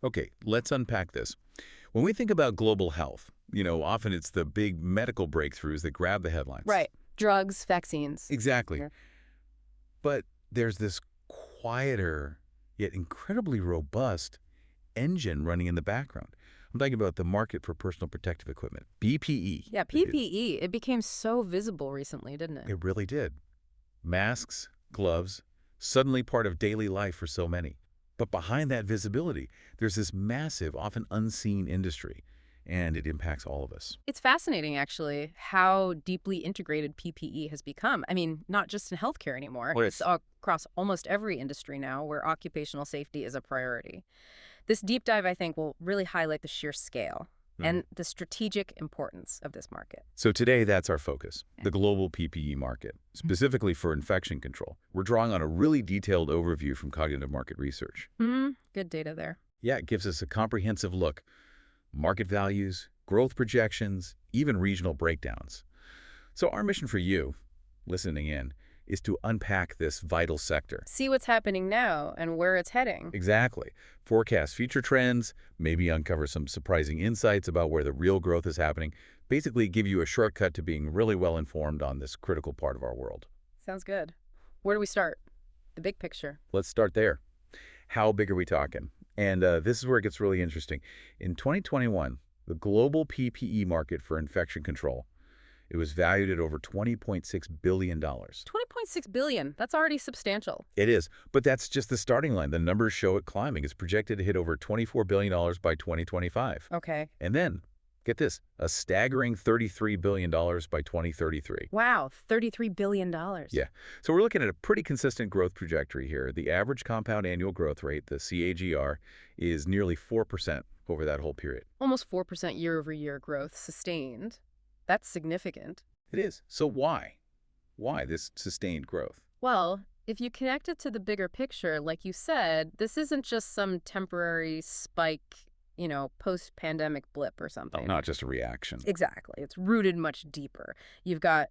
Okay, let's unpack this. When we think about global health, often it's the big medical breakthroughs that grab the headlines. Right. Drugs, vaccines. Exactly. Yeah. But there's this quieter, yet incredibly robust engine running in the background. I'm talking about the market for personal protective equipment, BPE. Yeah, PPE, it became so visible recently, didn't it? It really did. Masks, gloves, suddenly part of daily life for so many. But behind that visibility, there's this massive, often unseen industry, and it impacts all of us. It's fascinating, actually, how deeply integrated PPE has become. I mean, not just in healthcare anymore. Well, It's across almost every industry now where occupational safety is a priority. This deep dive, I think, will really highlight the sheer scale Mhm. and the strategic importance of this market. So today, that's our focus, the global PPE market, specifically for infection control. We're drawing on a really detailed overview from Cognitive Market Research. Good data there. Yeah, it gives us a comprehensive look, market values, growth projections, even regional breakdowns. So our mission for you, listening in, is to unpack this vital sector. See what's happening now and where it's heading. Exactly. Forecast future trends, maybe uncover some surprising insights about where the real growth is happening, basically give you a shortcut to being really well informed on this critical part of our world. Sounds good. Where do we start? The big picture. Let's start there. How big are we talking? And this is where it gets really interesting. In 2021, the global PPE market for infection control, it was valued at over $20.6 billion. 20.6 billion. That's already substantial. It is, but that's just the starting line. The numbers show it climbing. It's projected to hit over $24 billion by 2025. Okay. And then, get this, a staggering $33 billion by 2033. Wow, $33 billion. Yeah, so we're looking at a pretty consistent growth trajectory here. The average compound annual growth rate, the CAGR, is nearly 4% over that whole period. Almost 4% year-over-year growth sustained. That's significant. It is. So why? Why this sustained growth? Well, if you connect it to the bigger picture, like you said, this isn't just some temporary spike, post-pandemic blip or Oh, something. not just a reaction. Exactly. It's rooted much deeper. You've got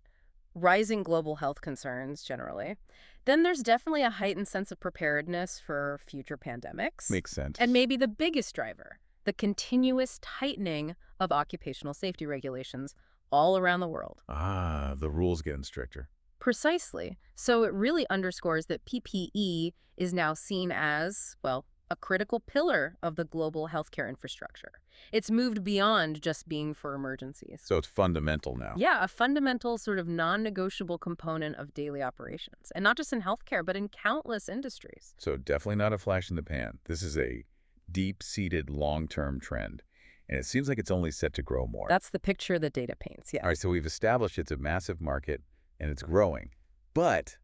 rising global health concerns generally. Then there's definitely a heightened sense of preparedness for future pandemics. Makes sense. And maybe the biggest driver, the continuous tightening of occupational safety regulations all around the world. Ah, the rules getting stricter. Precisely. So it really underscores that PPE is now seen as, well, a critical pillar of the global healthcare infrastructure. It's moved beyond just being for emergencies. So it's fundamental now. Yeah, a fundamental sort of non-negotiable component of daily operations. And not just in healthcare, but in countless industries. So definitely not a flash in the pan. This is a deep-seated long-term trend. And it seems like it's only set to grow more. That's the picture the data paints, yes. All right, so we've established it's a massive market and it's growing. But,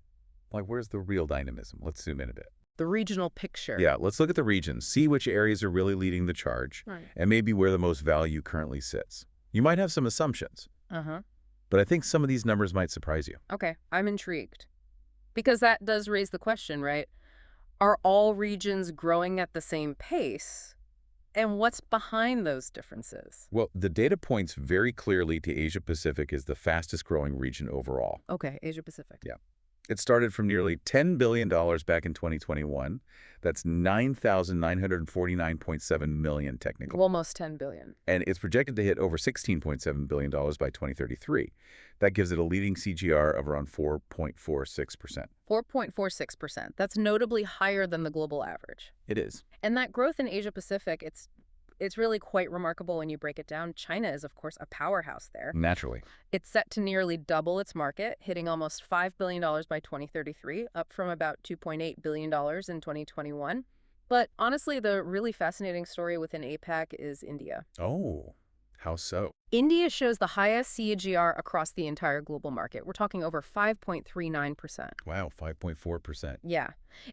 where's the real dynamism? Let's zoom in a bit. The regional picture. Yeah, let's look at the regions, see which areas are really leading the charge, Right. and maybe where the most value currently sits. You might have some assumptions, Uh-huh. but I think some of these numbers might surprise you. Okay, I'm intrigued. Because that does raise the question, right? Are all regions growing at the same pace? And what's behind those differences? Well, the data points very clearly to Asia-Pacific as the fastest growing region overall. Okay, Asia Pacific. Yeah. It started from nearly $10 billion back in 2021. That's 9,949.7 million technically. Almost 10 billion. And it's projected to hit over $16.7 billion by 2033. That gives it a leading CGR of around 4.46%. 4.46%. That's notably higher than the global average. It is. And that growth in Asia Pacific, it's really quite remarkable when you break it down. China is, of course, a powerhouse there. Naturally. It's set to nearly double its market, hitting almost $5 billion by 2033, up from about $2.8 billion in 2021. But honestly, the really fascinating story within APAC is India. Oh, how so? India shows the highest CAGR across the entire global market. We're talking over 5.39%. Wow, 5.4%. Yeah.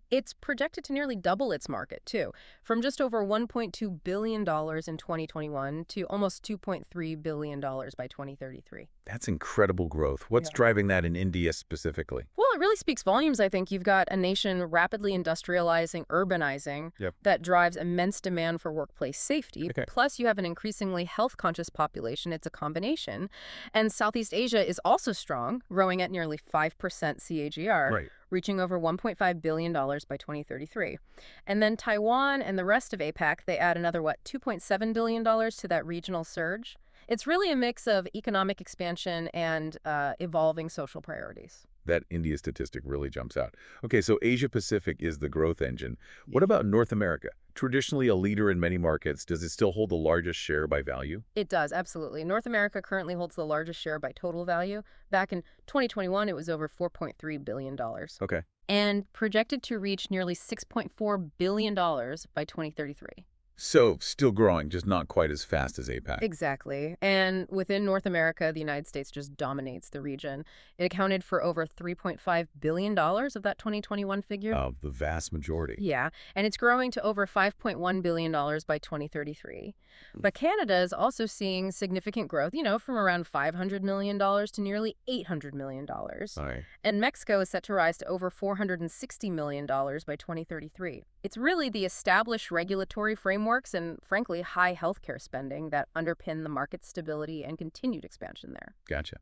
It's projected to nearly double its market, too, from just over $1.2 billion in 2021 to almost $2.3 billion by 2033. That's incredible growth. What's Yeah. driving that in India specifically? Well, it really speaks volumes, I think. You've got a nation rapidly industrializing, urbanizing, that drives immense demand for workplace safety. Okay. Plus, you have an increasingly health-conscious population often it's a combination. And Southeast Asia is also strong, growing at nearly 5% CAGR, Right. reaching over $1.5 billion by 2033. And then Taiwan and the rest of APAC, they add another, $2.7 billion to that regional surge. It's really a mix of economic expansion and evolving social priorities. That India statistic really jumps out. Okay, so Asia Pacific is the growth engine. What about North America? Traditionally a leader in many markets, does it still hold the largest share by value? It does, absolutely. North America currently holds the largest share by total value. Back in 2021, it was over $4.3 billion Okay. and projected to reach nearly $6.4 billion by 2033. So still growing, just not quite as fast as APAC. Exactly. And within North America, the United States just dominates the region. It accounted for over $3.5 billion of that 2021 figure. The vast majority. Yeah, and it's growing to over $5.1 billion by 2033. But Canada is also seeing significant growth, from around $500 million to nearly $800 million. All right. And Mexico is set to rise to over $460 million by 2033. It's really the established regulatory frameworks and, frankly, high healthcare spending that underpin the market stability and continued expansion there. Gotcha.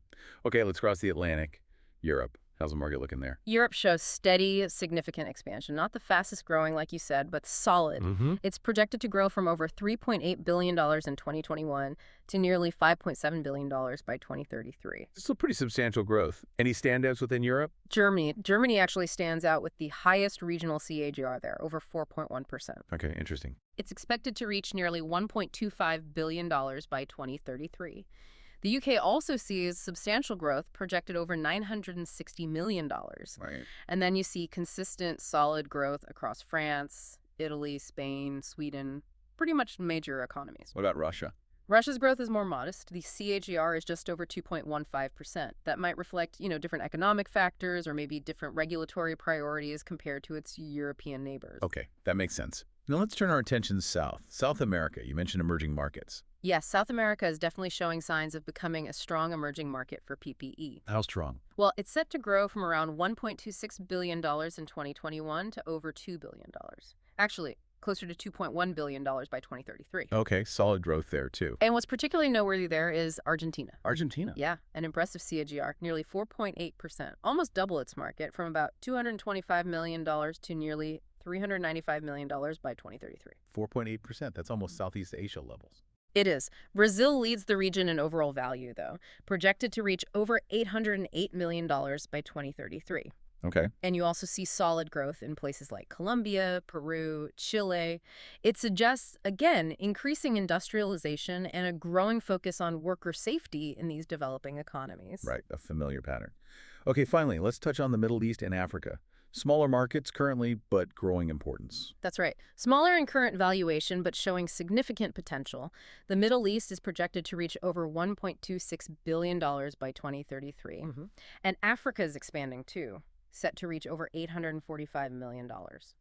Okay, let's cross the Atlantic. Europe. How's the market looking there? Europe shows steady, significant expansion. Not the fastest growing, like you said, but solid. It's projected to grow from over $3.8 billion in 2021 to nearly $5.7 billion by 2033. Still pretty substantial growth. Any standouts within Europe? Germany actually stands out with the highest regional CAGR there, over 4.1%. Okay, interesting. It's expected to reach nearly $1.25 billion by 2033. The UK also sees substantial growth, projected over $960 million. Right. And then you see consistent, solid growth across France, Italy, Spain, Sweden, pretty much major economies. What about Russia? Russia's growth is more modest. The CAGR is just over 2.15%. That might reflect, different economic factors or maybe different regulatory priorities compared to its European neighbors. Okay, that makes sense. Now let's turn our attention south. South America, you mentioned emerging markets. Yes, South America is definitely showing signs of becoming a strong emerging market for PPE. How strong? Well, it's set to grow from around $1.26 billion in 2021 to over $2 billion. Actually, closer to $2.1 billion by 2033. Okay, solid growth there too. And what's particularly noteworthy there is Argentina. Argentina? Yeah, an impressive CAGR, nearly 4.8%, almost double its market from about $225 million to nearly $395 million by 2033. 4.8%. That's almost Southeast Asia levels. It is. Brazil leads the region in overall value, though, projected to reach over $808 million by 2033. Okay. And you also see solid growth in places like Colombia, Peru, Chile. It suggests, again, increasing industrialization and a growing focus on worker safety in these developing economies. Right, a familiar pattern. Okay, finally, let's touch on the Middle East and Africa. Smaller markets currently, but growing importance. That's right. Smaller in current valuation, but showing significant potential. The Middle East is projected to reach over $1.26 billion by 2033. And Africa is expanding, too, set to reach over $845 million.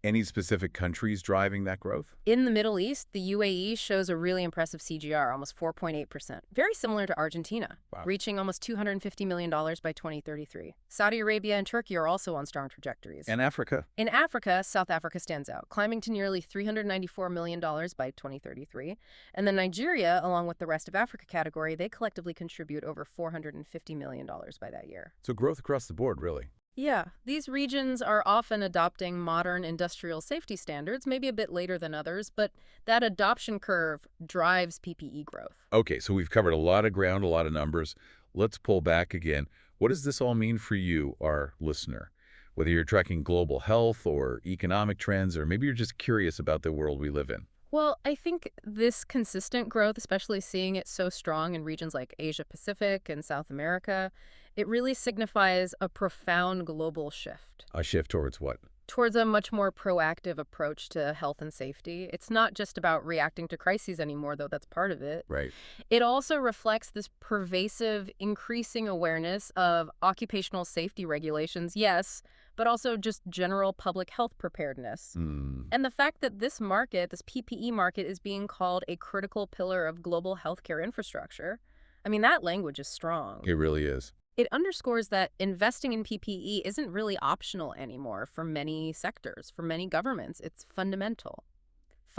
Any specific countries driving that growth? In the Middle East, the UAE shows a really impressive CGR, almost 4.8%. Very similar to Argentina, Wow. reaching almost $250 million by 2033. Saudi Arabia and Turkey are also on strong trajectories. And Africa? In Africa, South Africa stands out, climbing to nearly $394 million by 2033. And then Nigeria, along with the rest of Africa category, they collectively contribute over $450 million by that year. So growth across the board, really. Yeah, these regions are often adopting modern industrial safety standards, maybe a bit later than others, but that adoption curve drives PPE growth. Okay, so we've covered a lot of ground, a lot of numbers. Let's pull back again. What does this all mean for you, our listener? Whether you're tracking global health or economic trends, or maybe you're just curious about the world we live in. Well, I think this consistent growth, especially seeing it so strong in regions like Asia Pacific and South America, it really signifies a profound global shift A shift towards what? towards a much more proactive approach to health and safety. It's not just about reacting to crises anymore, though that's part of it. Right. It also reflects this pervasive, increasing awareness of occupational safety regulations, yes, but also just general public health preparedness. And the fact that this market, this PPE market, is being called a critical pillar of global healthcare infrastructure, I mean, that language is strong. It really is. It underscores that investing in PPE isn't really optional anymore for many sectors, for many governments. It's fundamental.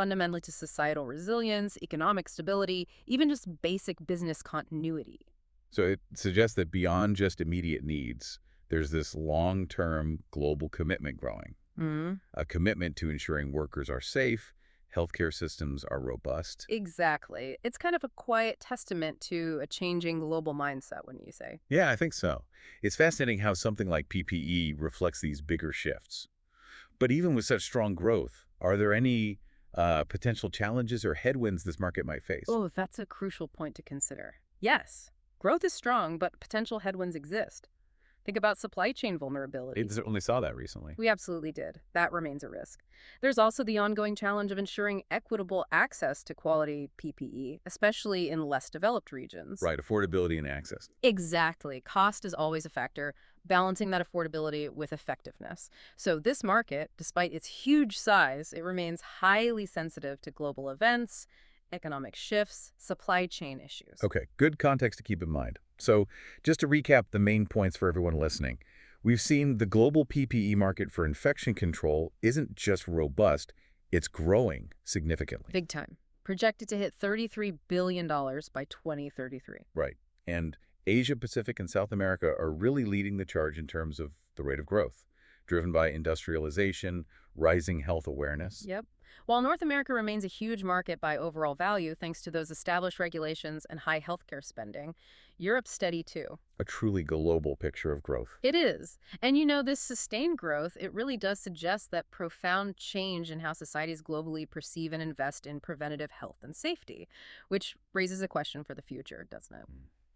fundamentally to societal resilience, economic stability, even just basic business continuity. So it suggests that beyond just immediate needs, there's this long-term global commitment growing, Mm, a commitment to ensuring workers are safe, healthcare systems are robust. exactly. It's kind of a quiet testament to a changing global mindset, wouldn't you say? Yeah, I think so. It's fascinating how something like PPE reflects these bigger shifts. But even with such strong growth, are there any potential challenges or headwinds this market might face? Oh, that's a crucial point to consider. Yes, growth is strong, but potential headwinds exist. Think about supply chain It vulnerabilities. certainly saw that recently. We absolutely did. That remains a risk. There's also the ongoing challenge of ensuring equitable access to quality PPE, especially in less developed regions. Right, affordability and access. Exactly. Cost is always a factor, balancing that affordability with effectiveness. So this market, despite its huge size, it remains highly sensitive to global events, economic shifts, supply chain issues. Okay, good context to keep in mind. So, just to recap the main points for everyone listening, we've seen the global PPE market for infection control isn't just robust, it's growing significantly. Big time. Projected to hit $33 billion by 2033. Right. And Asia Pacific and South America are really leading the charge in terms of the rate of growth, driven by industrialization, rising health awareness. Yep. While North America remains a huge market by overall value thanks to those established regulations and high healthcare spending, Europe's steady too. A truly global picture of growth. It is. And you know, this sustained growth, it really does suggest that profound change in how societies globally perceive and invest in preventative health and safety, which raises a question for the future, doesn't it?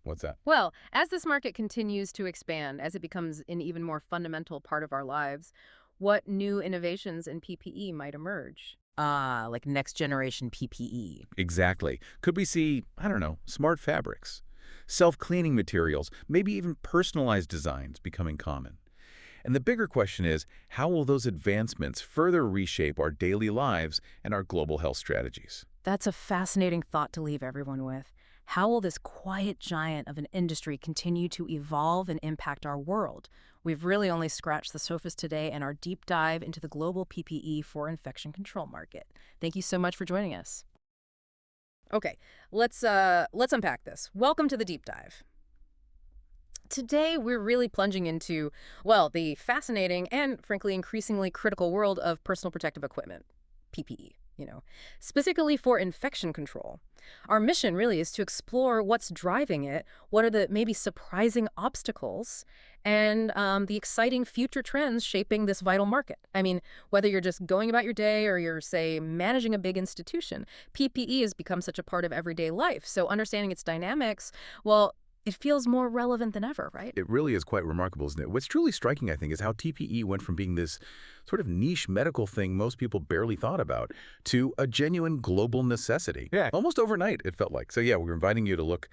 What's that? Well, as this market continues to expand, as it becomes an even more fundamental part of our lives, what new innovations in PPE might emerge? Ah, like next generation PPE. Exactly. Could we see, I don't know, smart fabrics, self-cleaning materials, maybe even personalized designs becoming common? And the bigger question is, how will those advancements further reshape our daily lives and our global health strategies? That's a fascinating thought to leave everyone with. How will this quiet giant of an industry continue to evolve and impact our world? We've really only scratched the surface today in our deep dive into the global PPE for infection control market. Thank you so much for joining us. Okay, let's unpack this. Welcome to the deep dive. Today, we're really plunging into, well, the fascinating and frankly increasingly critical world of personal protective equipment, PPE, specifically for infection control. Our mission really is to explore what's driving it, what are the maybe surprising obstacles, and the exciting future trends shaping this vital market. I mean, whether you're just going about your day or you're, say, managing a big institution, PPE has become such a part of everyday life. So understanding its dynamics, well, it feels more relevant than ever, right? It really is quite remarkable, isn't it? What's truly striking, I think, is how TPE went from being this sort of niche medical thing most people barely thought about to a genuine global necessity. Yeah. Almost overnight, it felt like. So yeah, we're inviting you to look,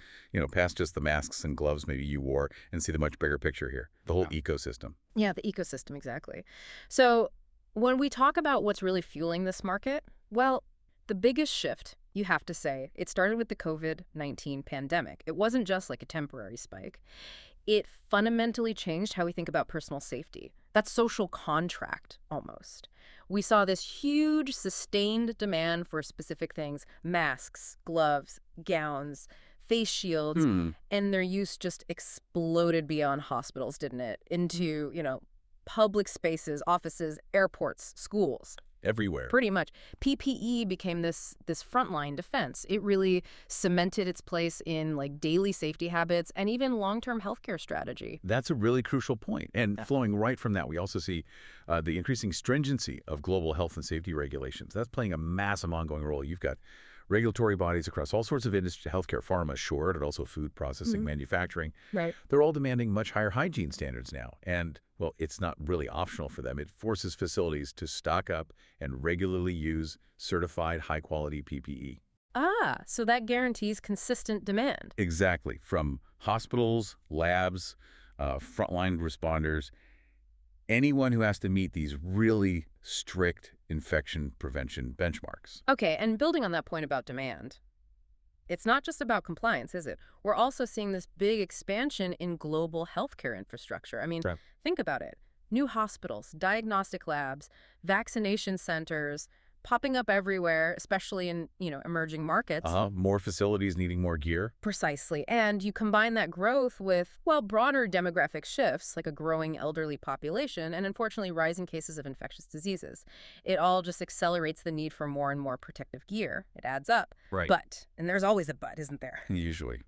past just the masks and gloves maybe you wore and see the much bigger picture here, the whole ecosystem. Yeah, the ecosystem, exactly. So when we talk about what's really fueling this market, well, the biggest shift, you have to say, it started with the COVID-19 pandemic. It wasn't just like a temporary spike. It fundamentally changed how we think about personal safety. That social contract, almost. We saw this huge, sustained demand for specific things: masks, gloves, gowns, face shields, and their use just exploded beyond hospitals, didn't it? Into, public spaces, offices, airports, schools. Everywhere. Pretty much. PPE became this frontline defense. It really cemented its place in like daily safety habits and even long-term healthcare strategy. That's a really crucial point. And flowing right from that, we also see the increasing stringency of global health and safety regulations. That's playing a massive ongoing role. You've got regulatory bodies across all sorts of industry, healthcare, pharma, sure, but also food processing, manufacturing. Right. They're all demanding much higher hygiene standards now. And, well, it's not really optional for them. It forces facilities to stock up and regularly use certified high-quality PPE. Ah, so that guarantees consistent demand. Exactly. From hospitals, labs, frontline responders, anyone who has to meet these really strict infection prevention benchmarks. Okay, and building on that point about demand, it's not just about compliance, is it? We're also seeing this big expansion in global healthcare infrastructure. I mean, think about it. New hospitals, diagnostic labs, vaccination centers, popping up everywhere, especially in, emerging markets. More facilities needing more gear. Precisely. And you combine that growth with, well, broader demographic shifts, like a growing elderly population, and unfortunately rising cases of infectious diseases. It all just accelerates the need for more and more protective gear. It adds up. Right. But, and there's always a but, isn't there? Usually.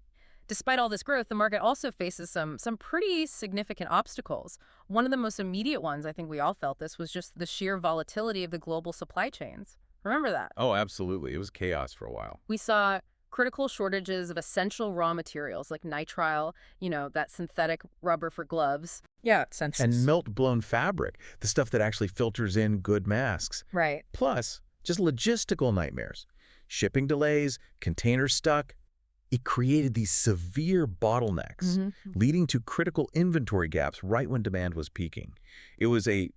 Despite all this growth, the market also faces some pretty significant obstacles. One of the most immediate ones, I think we all felt this, was just the sheer volatility of the global supply chains. Remember that? Oh, absolutely. It was chaos for a while. We saw critical shortages of essential raw materials like nitrile, that synthetic rubber for gloves. Yeah, And melt-blown fabric, the stuff that actually filters in good masks. Right. Plus, just logistical nightmares. Shipping delays, containers stuck. It created these severe bottlenecks, leading to critical inventory gaps right when demand was peaking. It was a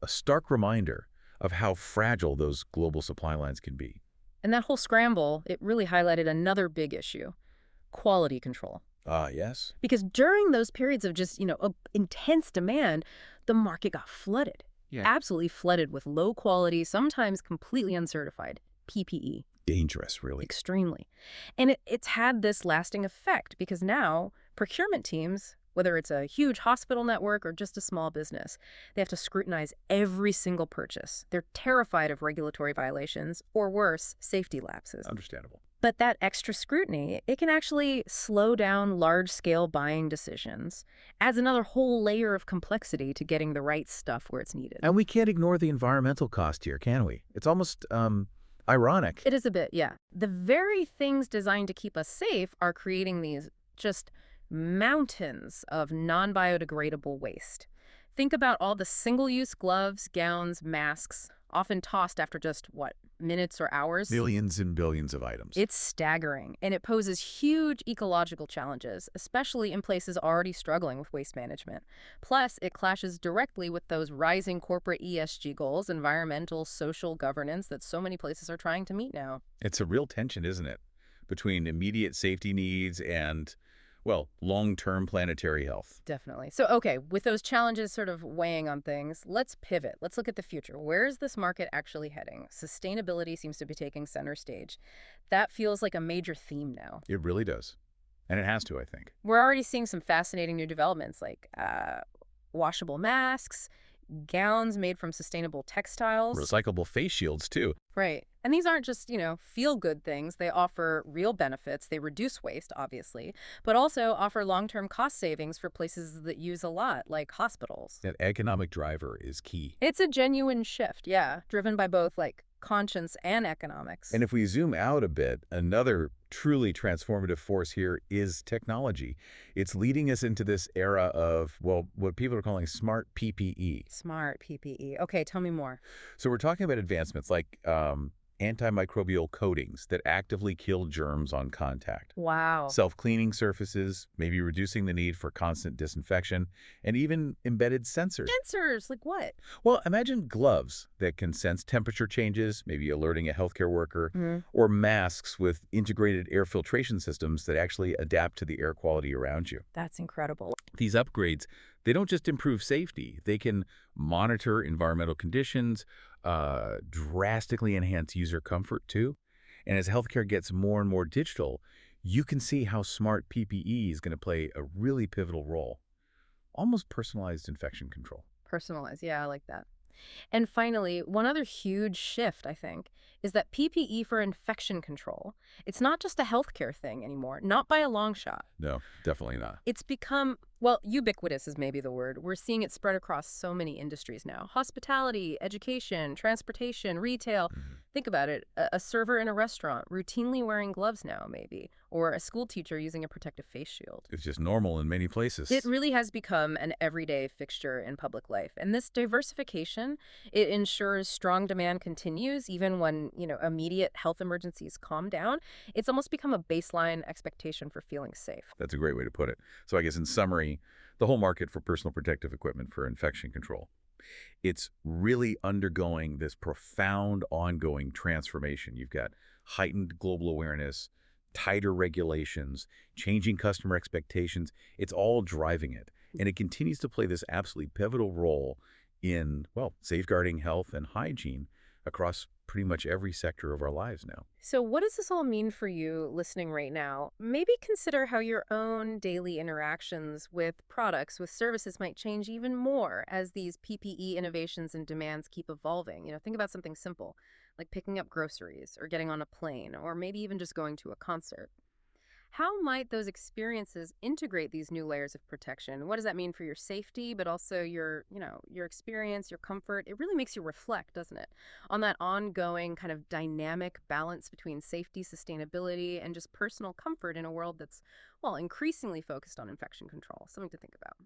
stark reminder of how fragile those global supply lines can be. And that whole scramble, it really highlighted another big issue: quality control. Yes. Because during those periods of just, intense demand, the market got flooded. Yeah. Absolutely flooded with low quality, sometimes completely uncertified PPE. Dangerous, really. Extremely. And it's had this lasting effect because now procurement teams, whether it's a huge hospital network or just a small business, they have to scrutinize every single purchase. They're terrified of regulatory violations or worse, safety lapses. Understandable. But that extra scrutiny, it can actually slow down large-scale buying decisions, adds another whole layer of complexity to getting the right stuff where it's needed. And we can't ignore the environmental cost here, can we? It's almost ironic. It is a bit, yeah. The very things designed to keep us safe are creating these just mountains of non-biodegradable waste. Think about all the single-use gloves, gowns, masks, often tossed after just, minutes or hours? Billions and billions of items. It's staggering, and it poses huge ecological challenges, especially in places already struggling with waste management. Plus, it clashes directly with those rising corporate ESG goals, environmental, social governance, that so many places are trying to meet now. It's a real tension, isn't it? Between immediate safety needs and, long-term planetary health. Definitely. So, okay, with those challenges sort of weighing on things, let's pivot. Let's look at the future. Where is this market actually heading? Sustainability seems to be taking center stage. That feels like a major theme now. It really does. And it has to, I think. We're already seeing some fascinating new developments like washable masks, gowns made from sustainable textiles. Recyclable face shields, too. Right. And these aren't just, feel-good things. They offer real benefits. They reduce waste, obviously, but also offer long-term cost savings for places that use a lot, like hospitals. That economic driver is key. It's a genuine shift, yeah, driven by both, conscience and economics. And if we zoom out a bit, another truly transformative force here is technology. It's leading us into this era of, what people are calling smart PPE. Smart PPE. Okay, tell me more. So we're talking about advancements like antimicrobial coatings that actively kill germs on contact. Wow. Self-cleaning surfaces, maybe reducing the need for constant disinfection, and even embedded sensors. Sensors? Like what? Well, imagine gloves that can sense temperature changes, maybe alerting a healthcare worker, or masks with integrated air filtration systems that actually adapt to the air quality around you. That's incredible. These upgrades, they don't just improve safety. They can monitor environmental conditions, drastically enhance user comfort too. And as healthcare gets more and more digital, you can see how smart PPE is going to play a really pivotal role. Almost personalized infection control. Personalized, yeah, I like that. And finally, one other huge shift, I think, is that PPE for infection control, it's not just a healthcare thing anymore, not by a long shot. No, definitely not. It's become, ubiquitous is maybe the word. We're seeing it spread across so many industries now. Hospitality, education, transportation, retail. Think about it. A server in a restaurant routinely wearing gloves now, maybe, or a school teacher using a protective face shield. It's just normal in many places. It really has become an everyday fixture in public life. And this diversification, it ensures strong demand continues even when, immediate health emergencies calm down. It's almost become a baseline expectation for feeling safe. That's a great way to put it. So I guess in summary, the whole market for personal protective equipment for infection control, it's really undergoing this profound ongoing transformation. You've got heightened global awareness, tighter regulations, changing customer expectations. It's all driving it. And it continues to play this absolutely pivotal role in, safeguarding health and hygiene across pretty much every sector of our lives now. So, what does this all mean for you listening right now? Maybe consider how your own daily interactions with products, with services might change even more as these PPE innovations and demands keep evolving. Think about something simple like picking up groceries or getting on a plane or maybe even just going to a concert. How might those experiences integrate these new layers of protection? What does that mean for your safety, but also your experience, your comfort? It really makes you reflect, doesn't it, on that ongoing kind of dynamic balance between safety, sustainability, and just personal comfort in a world that's, well, increasingly focused on infection control. Something to think about.